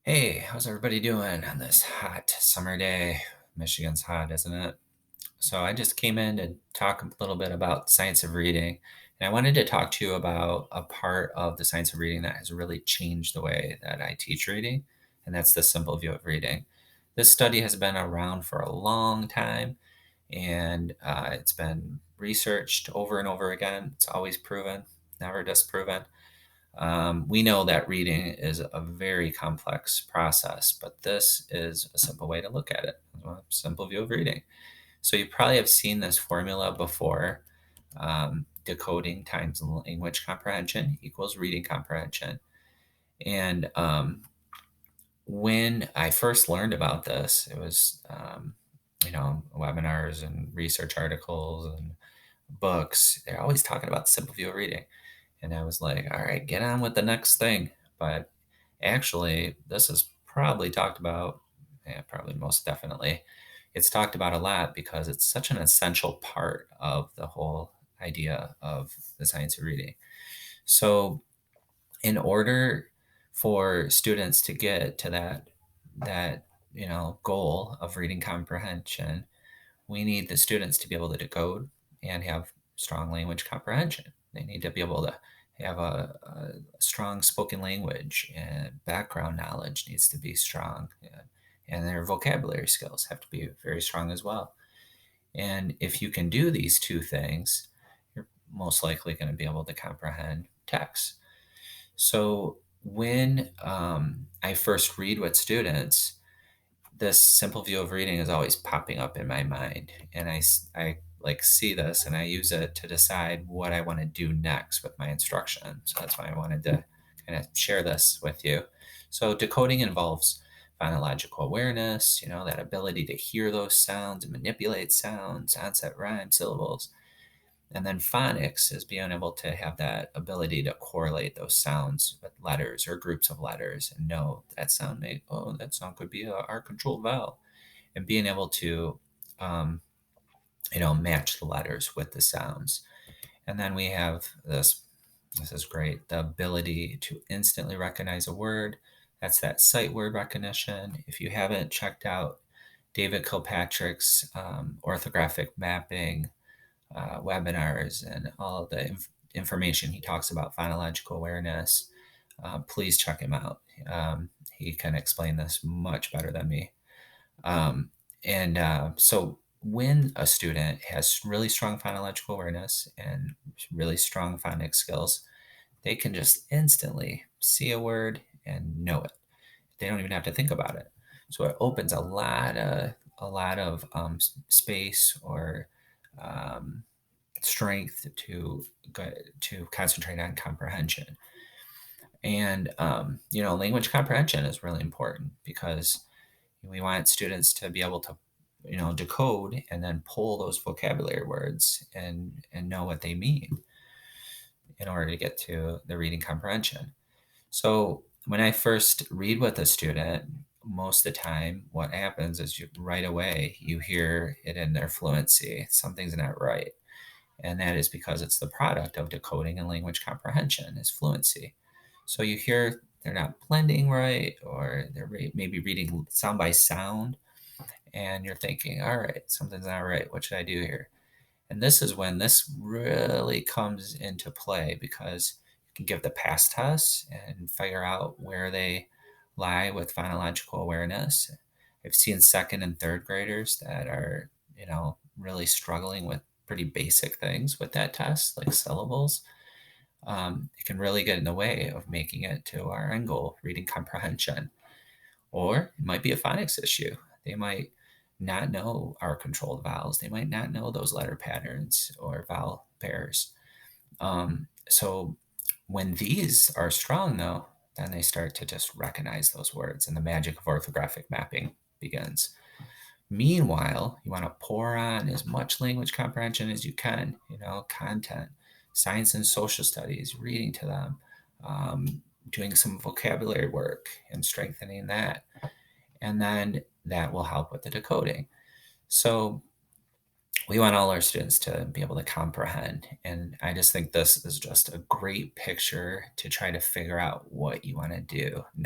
Hey, how's everybody doing on this hot summer day? Michigan's hot, isn't it? So I just came in to talk a little bit about science of reading. And I wanted to talk to you about a part of the science of reading that has really changed the way that I teach reading, and that's the simple view of reading. This study has been around for a long time, and it's been researched over and over again. It's always proven, never disproven. We know that reading is a very complex process, but this is a simple way to look at it, a simple view of reading. So you probably have seen this formula before. Decoding times language comprehension equals reading comprehension. And when I first learned about this, it was, webinars and research articles and books. They're always talking about simple view of reading. And I was like, all right, get on with the next thing. But actually, this is probably talked about, yeah, probably most definitely. It's talked about a lot because it's such an essential part of the whole idea of the science of reading. So, in order for students to get to that goal of reading comprehension, we need the students to be able to decode and have strong language comprehension. They need to be able to have a strong spoken language, and background knowledge needs to be strong. And their vocabulary skills have to be very strong as well. And if you can do these two things, you're most likely going to be able to comprehend text. So when I first read with students, this simple view of reading is always popping up in my mind, and I like see this and I use it to decide what I want to do next with my instruction. So that's why I wanted to kind of share this with you. So decoding involves phonological awareness, that ability to hear those sounds and manipulate sounds, onset rhyme, syllables. And then phonics is being able to have that ability to correlate those sounds with letters or groups of letters and know that sound could be a R controlled vowel, and being able to, um, match the letters with the sounds. And then we have this is great, the ability to instantly recognize a word. That's that sight word recognition. If you haven't checked out David Kilpatrick's orthographic mapping webinars and all of the information he talks about phonological awareness, please check him out. He can explain this much better than me. And so when a student has really strong phonological awareness and really strong phonics skills, they can just instantly see a word and know it. They don't even have to think about it. So it opens a lot of space or um, strength to concentrate on comprehension. And language comprehension is really important because we want students to be able to decode and then pull those vocabulary words and know what they mean in order to get to the reading comprehension. So when I first read with a student, most of the time what happens is right away you hear it in their fluency. Something's not right. And that is because it's the product of decoding and language comprehension is fluency. So you hear they're not blending right, or they're maybe reading sound by sound, and you're thinking, all right, something's not right. What should I do here? And this is when this really comes into play because you can give the past tests and figure out where they lie with phonological awareness. I've seen second and third graders that are, really struggling with pretty basic things with that test, like syllables. It can really get in the way of making it to our end goal, reading comprehension. Or it might be a phonics issue. They might not know our controlled vowels. They might not know those letter patterns or vowel pairs. So when these are strong, though, then they start to just recognize those words, and the magic of orthographic mapping begins. Meanwhile, you want to pour on as much language comprehension as you can, content, science and social studies, reading to them, doing some vocabulary work and strengthening that. And then that will help with the decoding. So we want all our students to be able to comprehend. And I just think this is just a great picture to try to figure out what you want to do next.